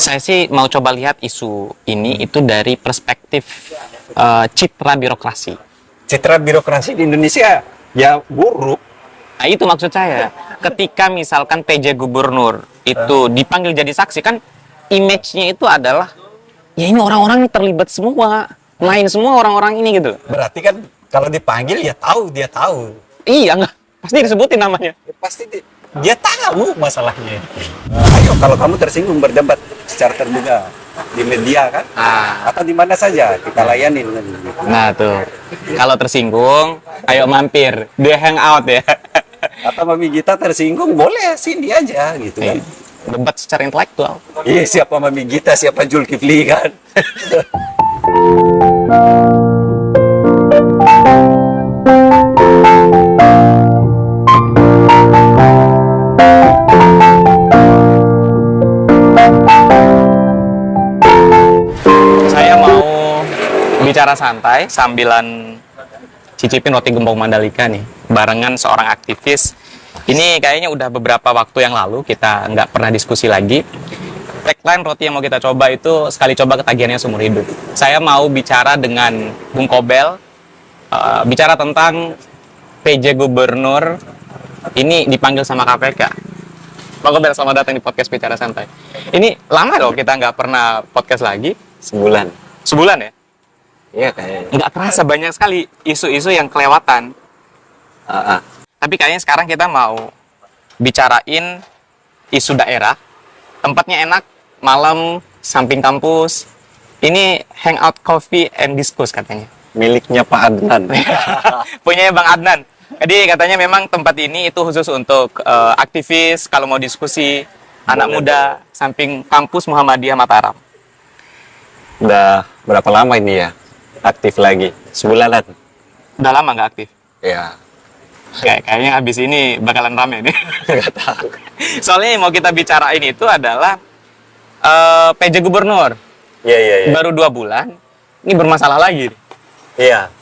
Saya sih mau coba lihat isu ini itu dari perspektif citra birokrasi. Citra birokrasi di Indonesia ya buruk. Nah, itu maksud saya. Ketika misalkan PJ Gubernur itu dipanggil jadi saksi, kan image-nya itu adalah ya ini orang-orang ini terlibat semua, main semua orang-orang ini gitu. Berarti kan kalau dipanggil ya dia tahu. Iya, enggak pasti disebutin namanya. Ya, pasti dia tahu masalahnya. Ayo kalau kamu tersinggung berdebat secara terbuka di media kan, atau di mana saja kita layanin. Nah tuh, kalau tersinggung, ayo mampir, dia hangout ya. Atau Mami Gita tersinggung boleh sini aja gitu kan. Debat secara intelektual. Iya, siapa Mami Gita, siapa Zulkifli kan. Saya mau bicara santai sambilan cicipin roti gembong Mandalika nih, barengan seorang aktivis. Ini kayaknya udah beberapa waktu yang lalu kita nggak pernah diskusi lagi. Tagline roti yang mau kita coba itu sekali coba ketagihannya seumur hidup. Saya mau bicara dengan Bung Kobel, bicara tentang PJ Gubernur ini dipanggil sama KPK. Bang Kobel, selamat datang di podcast Bicara Santai. Ini lama loh kita nggak pernah podcast lagi. Sebulan. Sebulan ya? Iya kayaknya. Nggak terasa banyak sekali isu-isu yang kelewatan. Tapi kayaknya sekarang kita mau bicarain isu daerah. Tempatnya enak, malam, samping kampus. Ini hangout coffee and discuss katanya. Miliknya Pak Adnan. Punyanya Bang Adnan. Jadi katanya memang tempat ini itu khusus untuk aktivis, kalau mau diskusi, anak muda, samping kampus Muhammadiyah Mataram. Udah berapa lama ini ya aktif lagi? Sebulanan. Udah lama nggak aktif? Ya. Kayaknya habis ini bakalan rame nih. Nggak tahu. Soalnya yang mau kita bicarain itu adalah PJ Gubernur. Iya. Baru 2 bulan, ini bermasalah lagi. Iya.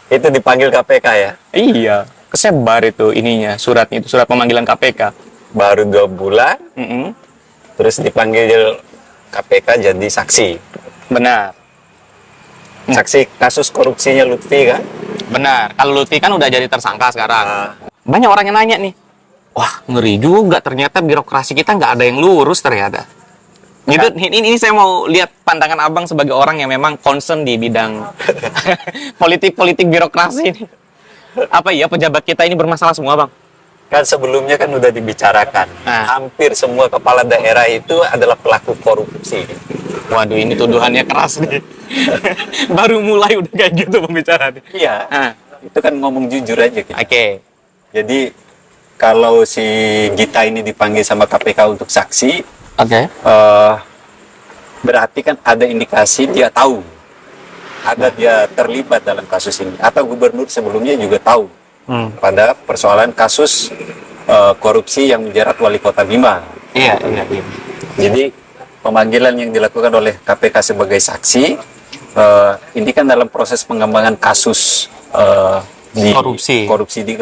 Itu dipanggil KPK ya? Iya, kesebar itu ininya, suratnya itu surat pemanggilan KPK. Baru 2 bulan, terus dipanggil KPK jadi saksi. Benar. Saksi kasus korupsinya Lutfi kan? Benar. Kalau Lutfi kan udah jadi tersangka sekarang. Banyak orang yang nanya nih, wah ngeri juga ternyata birokrasi kita nggak ada yang lurus ternyata. Gitu, ini saya mau lihat pandangan abang sebagai orang yang memang concern di bidang politik birokrasi ini. Apa iya pejabat kita ini bermasalah semua, Bang? Kan sebelumnya kan udah dibicarakan. Hampir semua kepala daerah itu adalah pelaku korupsi. Waduh, ini tuduhannya keras nih. Baru mulai udah kayak gitu pembicaraannya. Iya. Itu kan ngomong jujur aja gitu. Oke. Jadi kalau si Gita ini dipanggil sama KPK untuk saksi, berarti kan ada indikasi dia tahu, ada dia terlibat dalam kasus ini, atau gubernur sebelumnya juga tahu pada persoalan kasus korupsi yang menjerat wali kota Bima. Iya. Jadi pemanggilan yang dilakukan oleh KPK sebagai saksi ini kan dalam proses pengembangan kasus di korupsi di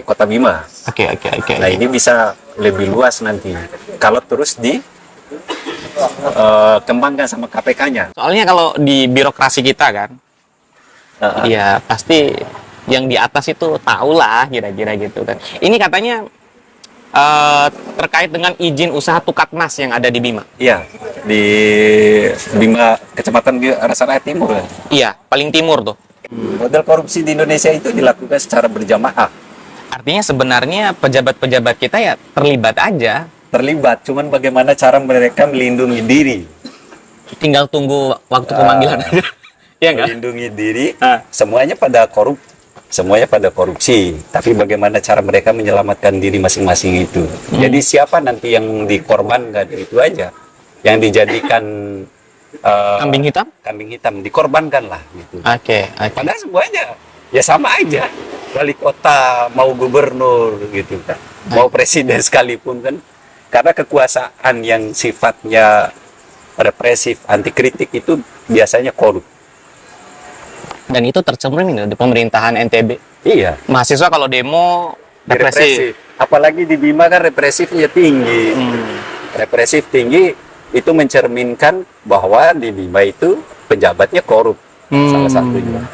kota Bima. Oke. Nah ini bisa lebih luas nanti kalau terus kembangkan sama KPK-nya. Soalnya kalau di birokrasi kita kan, ya pasti yang di atas itu tahu lah kira-kira gitu kan. Ini katanya terkait dengan izin usaha Tukatmas yang ada di Bima. Iya, di Bima, Kecamatan Rasaraya Timur. Iya, paling timur tuh. Model korupsi di Indonesia itu dilakukan secara berjamaah. Artinya sebenarnya pejabat-pejabat kita ya terlibat aja. Terlibat, cuman bagaimana cara mereka melindungi diri. Tinggal tunggu waktu pemanggilan aja. Ya enggak? Melindungi diri, semuanya pada korupsi. Tapi bagaimana cara mereka menyelamatkan diri masing-masing itu. Jadi siapa nanti yang dikorbankan itu aja. Yang dijadikan kambing hitam? Kambing hitam, dikorbankan lah gitu. Oke. Padahal semuanya ya sama aja. Wali kota, mau gubernur gitu kan. Mau presiden sekalipun kan. Karena kekuasaan yang sifatnya represif, anti kritik itu biasanya korup. Dan itu tercermin di pemerintahan NTB. Iya. Mahasiswa kalau demo represif. Apalagi di Bima kan represifnya tinggi. Represif tinggi, itu mencerminkan bahwa di Bima itu pejabatnya korup, salah satunya.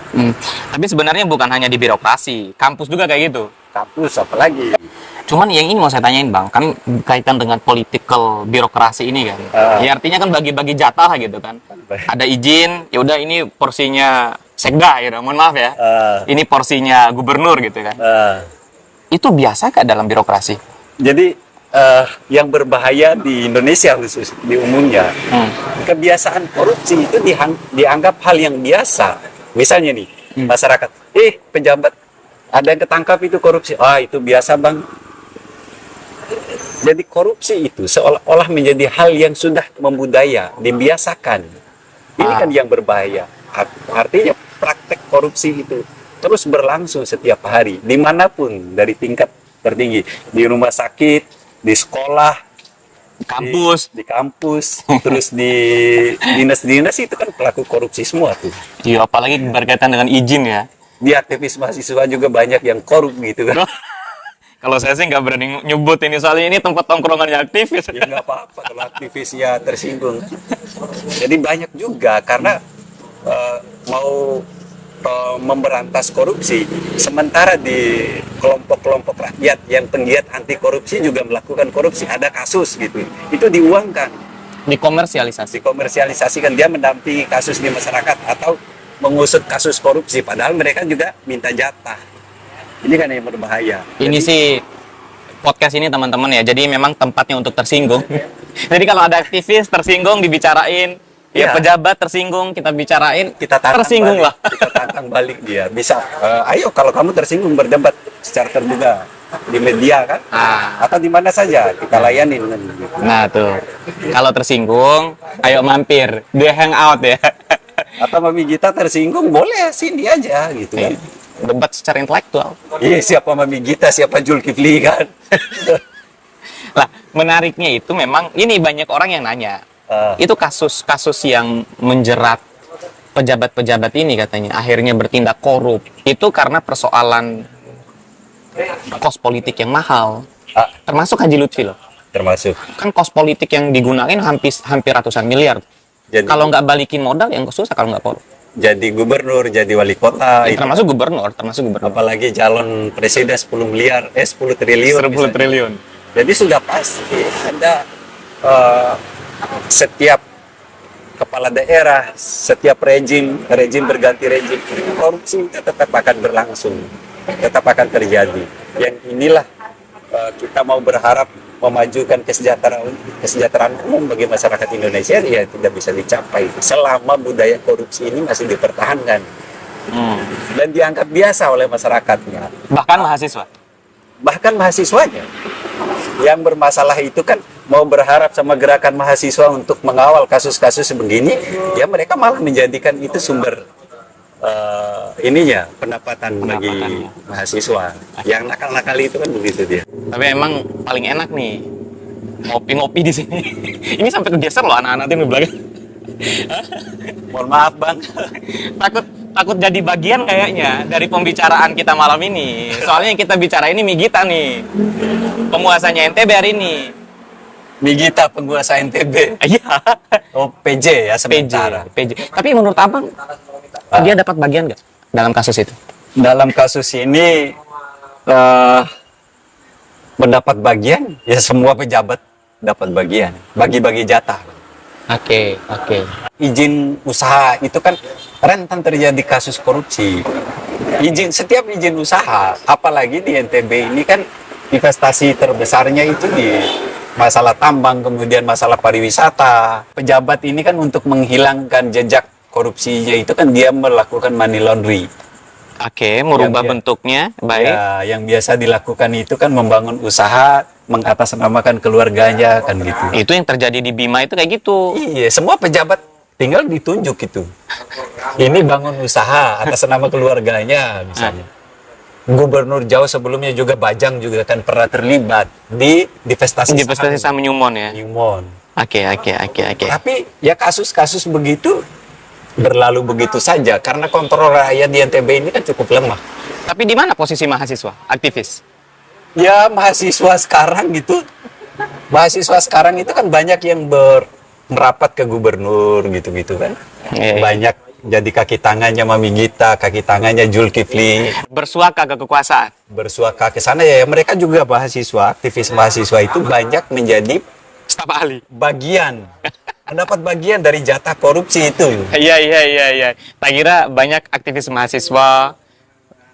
Tapi sebenarnya bukan hanya di birokrasi, kampus juga kayak gitu. Kampus apalagi. Cuman yang ini mau saya tanyain Bang, kan kaitan dengan political birokrasi ini kan. Ya artinya kan bagi-bagi jatah gitu kan. Ada izin, ya udah ini porsinya sekda gitu, mohon maaf ya. Ini porsinya gubernur gitu kan. Itu biasa nggak dalam birokrasi? Jadi yang berbahaya di Indonesia khusus di umumnya, kebiasaan korupsi itu dianggap hal yang biasa. Misalnya nih, masyarakat, pejabat ada yang ketangkap itu korupsi, itu biasa bang. Jadi korupsi itu seolah-olah menjadi hal yang sudah membudaya, dibiasakan. Ini kan yang berbahaya. Artinya praktek korupsi itu terus berlangsung setiap hari, dimanapun dari tingkat tertinggi, di rumah sakit, di sekolah, Kampus. di kampus, terus di dinas-dinas itu kan pelaku korupsi semua tuh. Iya, apalagi berkaitan dengan izin ya. Di aktivis mahasiswa juga banyak yang korup gitu kan. Kalau saya sih nggak berani nyebut ini, soalnya ini tempat tongkrongannya aktivis. Ya nggak apa-apa kalau aktivisnya tersinggung. Jadi banyak juga karena mau memberantas korupsi, sementara di kelompok-kelompok rakyat yang penggiat anti korupsi juga melakukan korupsi, ada kasus gitu, itu diuangkan, dikomersialisasikan, dia mendampingi kasus di masyarakat atau mengusut kasus korupsi, padahal mereka juga minta jatah. Ini kan yang berbahaya. Ini sih podcast ini teman-teman ya, jadi memang tempatnya untuk tersinggung. Jadi kalau ada aktivis tersinggung dibicarain, ya pejabat tersinggung kita bicarain, kita tersinggung balik, lah. kita tantang balik dia. Bisa, ayo kalau kamu tersinggung berdebat secara terbuka di media kan, atau di mana saja kita layanin kan. Gitu. Nah tuh, kalau tersinggung, ayo mampir, dia hangout ya. Atau Mami Gita tersinggung, boleh sini aja gitu kan. Debat secara intelektual. Iya, siapa Mami Gita, siapa Zulkifli kan. Lah, menariknya itu memang ini banyak orang yang nanya. Itu kasus-kasus yang menjerat pejabat-pejabat ini katanya akhirnya bertindak korup. Itu karena persoalan kos politik yang mahal. Termasuk Haji Lutfi loh. Termasuk. Kan kos politik yang digunakan hampir ratusan miliar. Jadi, kalau nggak balikin modal yang susah kalau nggak korup. Jadi gubernur, jadi wali kota. Ya, termasuk gubernur. Apalagi calon presiden 10 triliun. 10 triliun. Jadi sudah pasti ada setiap kepala daerah, setiap rejim berganti rejim, korupsi itu tetap akan berlangsung, tetap akan terjadi. Yang inilah kita mau berharap memajukan kesejahteraan umum bagi masyarakat Indonesia, ya tidak bisa dicapai selama budaya korupsi ini masih dipertahankan dan dianggap biasa oleh masyarakatnya. Bahkan mahasiswanya yang bermasalah itu kan mau berharap sama gerakan mahasiswa untuk mengawal kasus-kasus begini, ya mereka malah menjadikan itu sumber pendapatan bagi mahasiswa. Yang nakal-nakal itu kan begitu dia. Tapi emang paling enak nih ngopi-ngopi di sini. Ini sampai kegeser loh anak-anak tim di belakang. Mohon maaf bang. takut jadi bagian kayaknya dari pembicaraan kita malam ini. Soalnya yang kita bicara ini Migita nih, penguasanya NTB hari ini. Migita penguasa NTB. Iya. Oh PJ ya sementara. PJ. Tapi menurut abang dia dapat bagian nggak dalam kasus itu? Dalam kasus ini mendapat bagian, ya semua pejabat dapat bagian, bagi-bagi jatah. Oke. Izin usaha itu kan rentan terjadi kasus korupsi. Setiap izin usaha, apalagi di NTB ini kan investasi terbesarnya itu di masalah tambang, kemudian masalah pariwisata. Pejabat ini kan untuk menghilangkan jejak korupsinya itu kan dia melakukan money laundry. Oke, merubah bentuknya, baik. Ya, yang biasa dilakukan itu kan membangun usaha, mengatasnamakan keluarganya kan gitu. Itu yang terjadi di Bima itu kayak gitu. Iya, semua pejabat tinggal ditunjuk itu. Ini bangun usaha atas nama keluarganya misalnya. Gubernur Jawa sebelumnya juga Bajang juga kan pernah terlibat di divestasi saham Newmont ya. Newmont. Oke. Tapi ya kasus-kasus begitu berlalu begitu saja karena kontrol rakyat di NTB ini kan cukup lemah. Tapi di mana posisi mahasiswa, aktivis? Ya mahasiswa sekarang gitu. Mahasiswa sekarang itu kan banyak yang merapat ke gubernur gitu-gitu kan. Iya, iya. Banyak jadi kaki tangannya Mami Gita, kaki tangannya Zulkifli, Bersuaka ke kekuasaan. bersuaka ke sana ya. Mereka juga mahasiswa, aktivis mahasiswa itu banyak menjadi Staf ahli. bagian, mendapat bagian dari jatah korupsi itu. Iya, iya, iya, iya. Tak kira banyak aktivis mahasiswa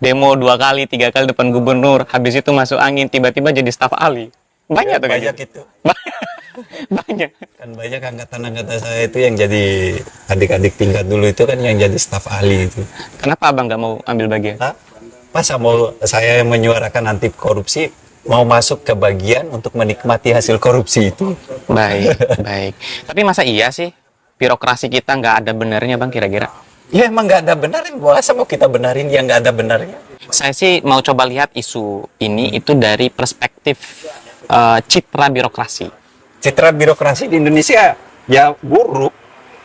demo 2 kali, 3 kali depan gubernur, habis itu masuk angin, tiba-tiba jadi staf ahli. Banyak tuh kayak Banyak gitu. itu. Banyak. Kan banyak angkatan-angkatan saya itu yang jadi adik-adik tingkat dulu itu kan yang jadi staf ahli itu. Kenapa abang nggak mau ambil bagian? Hah? Masa mau saya yang menyuarakan anti korupsi mau masuk ke bagian untuk menikmati hasil korupsi itu? Baik, baik. Tapi masa iya sih birokrasi kita nggak ada benernya bang kira-kira? Ya emang nggak ada benarin, masa mau kita benarin yang nggak ada benarnya? Saya sih mau coba lihat isu ini itu dari perspektif citra birokrasi. Citra birokrasi di Indonesia ya buruk.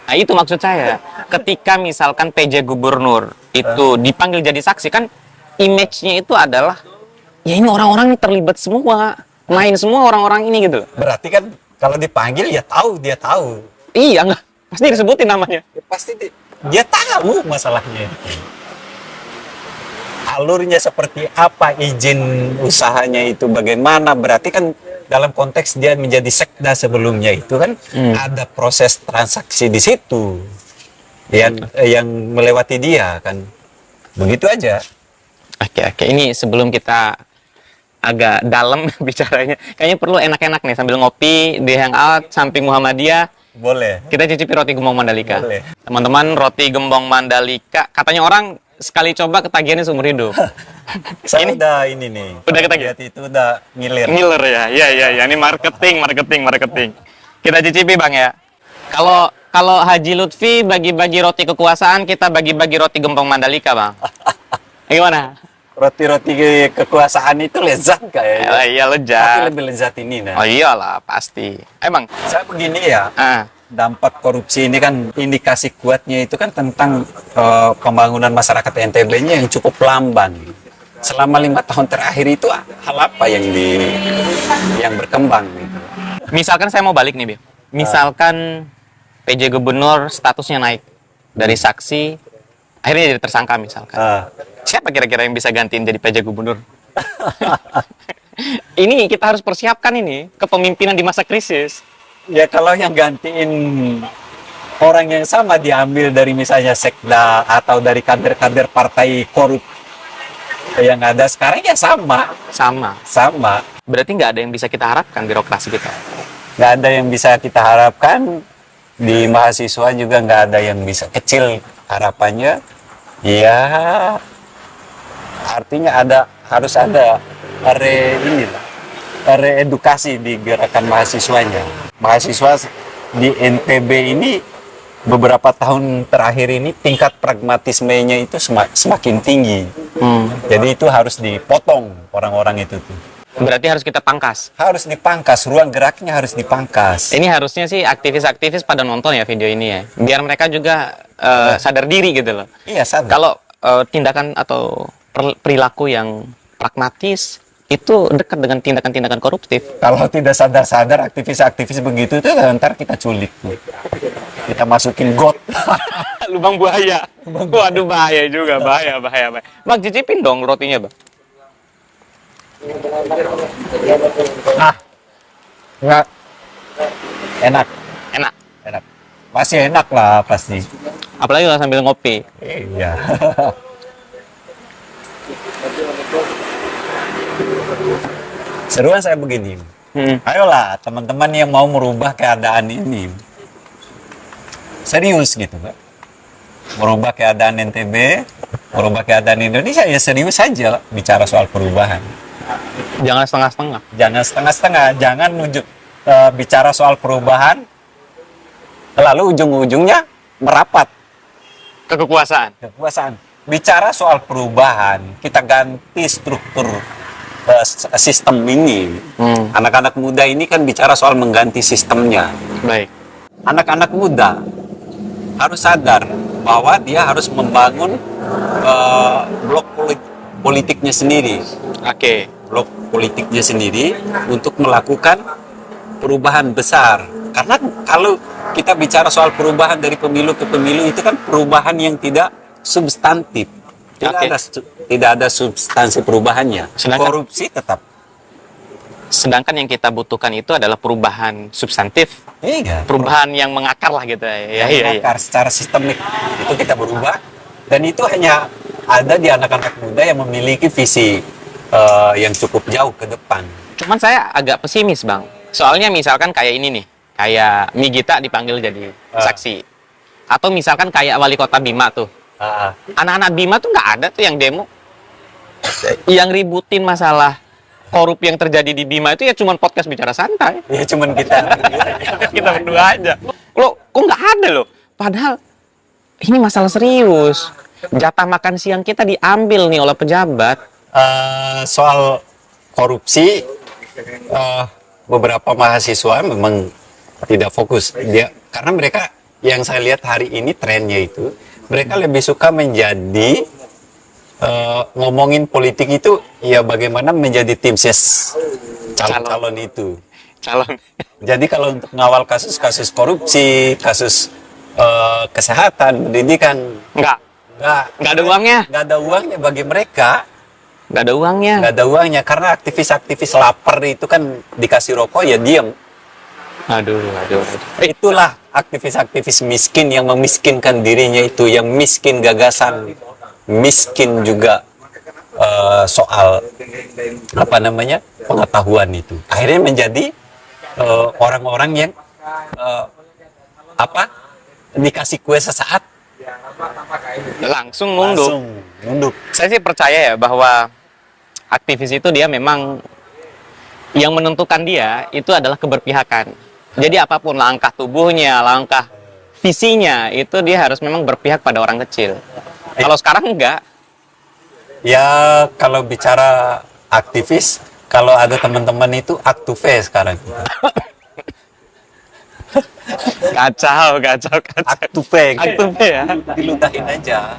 Nah itu maksud saya. Ketika misalkan PJ Gubernur itu dipanggil jadi saksi kan image-nya itu adalah ya ini orang-orang ini terlibat semua, main semua orang-orang ini gitu. Berarti kan kalau dipanggil ya tahu, dia tahu. Iya nggak? Pasti disebutin namanya. Ya, pasti dia tahu masalahnya. Alurnya seperti apa, izin usahanya itu bagaimana, berarti kan dalam konteks dia menjadi sekda sebelumnya itu kan ada proses transaksi di situ yang melewati dia kan. Begitu aja. Oke, oke. Ini sebelum kita agak dalam bicaranya, kayaknya perlu enak-enak nih sambil ngopi di hangout samping Muhammadiyah. Boleh. Kita cicipi roti gembong Mandalika. Boleh. Teman-teman, roti gembong Mandalika, katanya orang sekali coba ketagihannya seumur hidup. Saya Ini? udah ini nih. Udah ketagihan? Lihat itu udah ngiler. Ngiler ya, iya iya iya. Ini marketing. Kita cicipi bang ya. Kalau Haji Lutfi bagi-bagi roti kekuasaan, kita bagi-bagi roti gembong Mandalika bang. Gimana? Roti-roti kekuasaan itu lezat kayaknya. Iya Tapi lezat. lebih lezat ini nah. Oh iyalah pasti. Emang. Saya begini ya. Ah, Dampak korupsi ini kan indikasi kuatnya itu kan tentang pembangunan masyarakat NTB-nya yang cukup lamban. Selama 5 tahun terakhir itu hal apa yang berkembang? Gitu. misalkan saya mau balik nih, Bim. Misalkan PJ Gubernur statusnya naik dari saksi akhirnya jadi tersangka misalkan. Siapa kira-kira yang bisa gantiin jadi PJ Gubernur? Ini kita harus persiapkan ini kepemimpinan di masa krisis. Ya kalau yang gantiin orang yang sama diambil dari misalnya sekda atau dari kader-kader partai korup yang ada sekarang ya sama. Sama. Berarti nggak ada yang bisa kita harapkan birokrasi kita. Nggak ada yang bisa kita harapkan, di mahasiswa juga nggak ada yang bisa, kecil harapannya. Ya artinya harus ada reedukasi di gerakan mahasiswanya. Mahasiswa di NTB ini beberapa tahun terakhir ini tingkat pragmatismenya itu semakin tinggi. Jadi itu harus dipotong orang-orang itu tuh. Berarti harus kita pangkas. Harus dipangkas, ruang geraknya harus dipangkas. Ini harusnya sih aktivis-aktivis pada nonton ya video ini ya. Biar mereka juga sadar diri gitu loh. Iya, sadar. Kalau tindakan atau perilaku yang pragmatis itu dekat dengan tindakan-tindakan koruptif. Kalau tidak sadar-sadar aktivis-aktivis begitu tuh ntar kita culik. Kita masukin got. Lubang buaya. Waduh bahaya juga, bahaya. Bang cicipin dong rotinya, Bang. Enggak. Enak. Enak. Pasti enak lah pasti. Apalagi kalau sambil ngopi. Iya. Seruan saya begini. Ayolah teman-teman yang mau merubah keadaan ini. Serius gitu, Pak. Merubah keadaan NTB, merubah keadaan Indonesia, ya serius saja bicara soal perubahan. Jangan setengah-setengah. Jangan setengah-setengah, jangan bicara soal perubahan, lalu ujung-ujungnya merapat Ke kekuasaan. Bicara soal perubahan, kita ganti struktur sistem ini. Anak-anak muda ini kan bicara soal mengganti sistemnya. Baik. Anak-anak muda harus sadar bahwa dia harus membangun blok politiknya sendiri. Oke. Blok politiknya sendiri untuk melakukan perubahan besar. Karena kalau kita bicara soal perubahan dari pemilu ke pemilu itu kan perubahan yang tidak substantif. Oke. Tidak ada substansi perubahannya. Sedangkan- Korupsi tetap. Sedangkan yang kita butuhkan itu adalah perubahan substantif, Iya. perubahan yang mengakar lah gitu ya. Iya. Akar secara sistemik itu kita berubah, dan itu hanya ada di anak-anak muda yang memiliki visi yang cukup jauh ke depan. Cuman saya agak pesimis, Bang. Soalnya misalkan kayak ini nih, kayak Migita dipanggil jadi saksi. Atau misalkan kayak wali kota Bima tuh. Anak-anak Bima tuh nggak ada tuh yang demo. Yang ributin masalah korup yang terjadi di Bima itu ya cuman podcast bicara santai. Ya cuman kita Kita berdua aja. Loh, kok nggak ada loh? Padahal ini masalah serius. Jatah makan siang kita diambil nih oleh pejabat. soal korupsi, beberapa mahasiswa memang tidak fokus dia, karena mereka yang saya lihat hari ini trennya itu mereka lebih suka menjadi ngomongin politik itu ya bagaimana menjadi tim ses calon-calon itu. Calon. Jadi kalau untuk ngawal kasus-kasus korupsi, kasus kesehatan, pendidikan, Nggak ada uangnya. nggak ada uangnya bagi mereka. Nggak ada uangnya. Nggak ada uangnya karena aktivis-aktivis lapar itu kan dikasih rokok ya diem. Aduh. Itulah aktivis-aktivis miskin yang memiskinkan dirinya itu, yang miskin gagasan, miskin juga soal apa namanya pengetahuan itu. Akhirnya menjadi orang-orang yang dikasih kue sesaat Langsung nunduk. langsung nunduk. Saya sih percaya ya bahwa aktivis itu dia memang yang menentukan dia itu adalah keberpihakan. Jadi apapun langkah tubuhnya, langkah visinya itu dia harus memang berpihak pada orang kecil. Kalau sekarang enggak. Ya kalau bicara aktivis, kalau ada teman-teman itu aktuve sekarang. Kacau. Aktuve. Aktuve ya. Diludahin aja.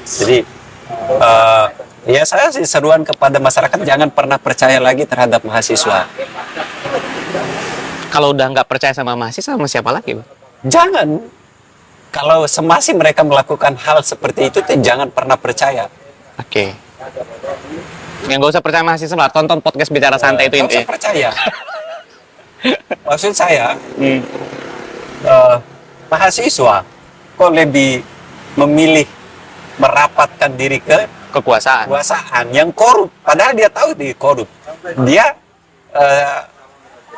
Jadi ya saya sih seruan kepada masyarakat jangan pernah percaya lagi terhadap mahasiswa. Kalau udah nggak percaya sama mahasiswa, sama siapa lagi, Bang? Jangan. Kalau semasi mereka melakukan hal seperti itu, jangan pernah percaya. Oke. Yang nggak usah percaya mahasiswa lah, tonton podcast bicara santai itu Nggak usah intinya. percaya. Maksud saya, mahasiswa kok lebih memilih merapatkan diri ke Kekuasaan. kekuasaan yang korup, padahal dia tahu dia korup. Dia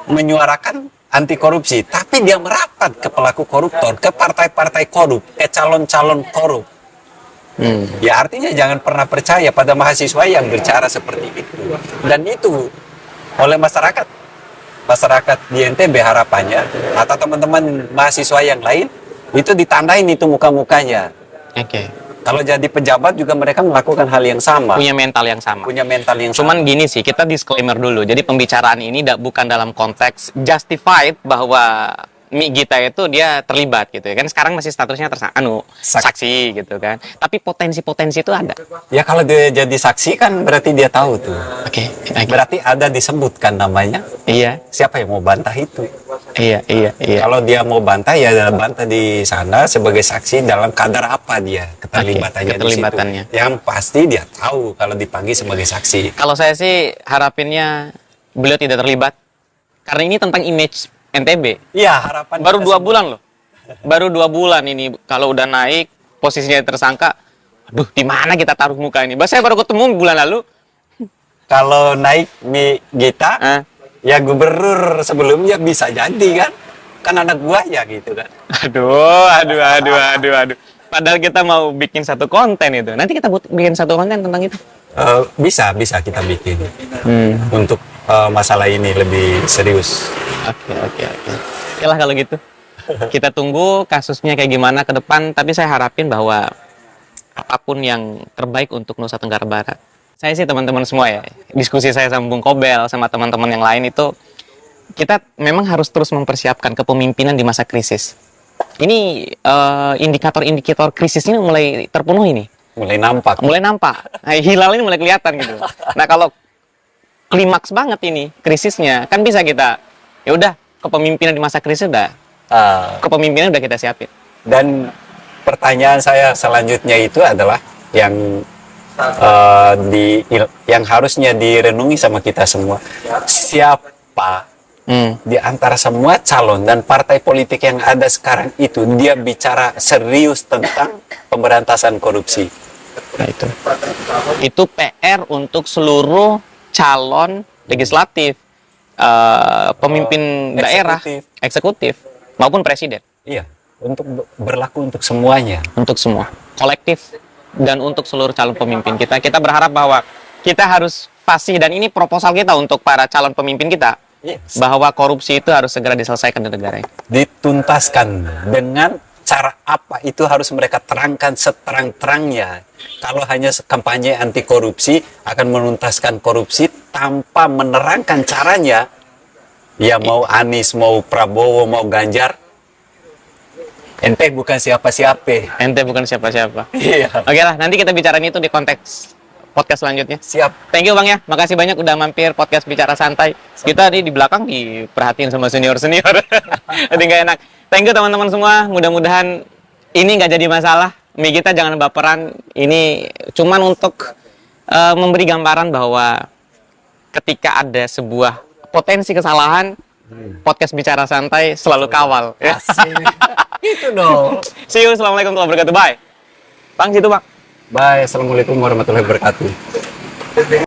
menyuarakan anti korupsi, tapi dia merapat ke pelaku koruptor, ke partai-partai korup, ke calon-calon korup. Ya artinya jangan pernah percaya pada mahasiswa yang bicara seperti itu. Dan itu oleh masyarakat di NTB harapannya atau teman-teman mahasiswa yang lain itu ditandain itu muka-mukanya. Oke. Kalau jadi pejabat juga mereka melakukan hal yang sama. Punya mental yang sama. Punya mental yang Cuman gini sih, kita disclaimer dulu. Jadi pembicaraan ini bukan dalam konteks justified bahwa Gita itu dia terlibat gitu ya kan. Sekarang masih statusnya saksi gitu kan. Tapi potensi-potensi itu ada. Ya kalau dia jadi saksi kan berarti dia tahu tuh. Oke. Berarti ada disebutkan namanya. Iya. Siapa yang mau bantah itu? Iya. Kalau dia mau bantah ya bantah di sana sebagai saksi dalam kadar apa dia keterlibatannya keterlibatannya. di situ. Yang pasti dia tahu kalau dipanggil sebagai saksi. Kalau saya sih harapinnya beliau tidak terlibat. Karena ini tentang image NTB. Iya, harapan Baru kita 2 bulan loh. Baru 2 bulan ini kalau udah naik posisinya tersangka. Aduh, di mana kita taruh muka ini? Saya baru ketemu bulan lalu. Kalau naik Gita, ya gubernur sebelumnya bisa jadi kan? Kan anak buahnya gitu kan. Aduh. Padahal kita mau bikin satu konten itu. Nanti kita bikin satu konten tentang itu. Bisa kita bikin untuk masalah ini lebih serius. Oke. Oke lah kalau gitu. Kita tunggu kasusnya kayak gimana ke depan. Tapi saya harapin bahwa apapun yang terbaik untuk Nusa Tenggara Barat. Saya sih teman-teman semua ya. Diskusi saya sama Bung Kobel, sama teman-teman yang lain itu. Kita memang harus terus mempersiapkan kepemimpinan di masa krisis. Ini indikator-indikator krisis ini mulai terpenuhi nih. Mulai nampak. Nah, hilal ini mulai kelihatan gitu. Nah, kalau klimaks banget ini krisisnya, kan bisa kita ya udah kepemimpinan di masa krisis udah Kepemimpinan udah kita siapin. Dan pertanyaan saya selanjutnya itu adalah yang yang harusnya direnungi sama kita semua. Siapa di antara semua calon dan partai politik yang ada sekarang itu dia bicara serius tentang pemberantasan korupsi? Nah itu PR untuk seluruh calon legislatif, pemimpin daerah, eksekutif maupun presiden. Iya, untuk berlaku untuk semuanya. Untuk semua, kolektif dan untuk seluruh calon pemimpin kita. Kita berharap bahwa kita harus fasih, dan ini proposal kita untuk para calon pemimpin kita. Yes. Bahwa korupsi itu harus segera diselesaikan di negara ini. Dituntaskan dengan cara apa itu harus mereka terangkan seterang-terangnya. Kalau hanya kampanye anti korupsi akan menuntaskan korupsi tanpa menerangkan caranya, ya mau Anies, mau Prabowo, mau Ganjar, ente bukan siapa-siapa. Ente bukan siapa-siapa. Iya. Oke lah, nanti kita bicarain itu di konteks podcast selanjutnya. Siap. Thank you Bang ya, makasih banyak udah mampir podcast Bicara Santai. Kita nih di belakang diperhatiin sama senior-senior. Jadi nggak enak. Thank you teman-teman semua, mudah-mudahan ini nggak jadi masalah. Mi kita jangan baperan, ini cuman untuk memberi gambaran bahwa ketika ada sebuah potensi kesalahan, podcast Bicara Santai selalu kawal. Asik. Itu dong. See you, assalamualaikum warahmatullahi wabarakatuh. Bye. Bang, situ Bang. Bye, assalamualaikum warahmatullahi wabarakatuh.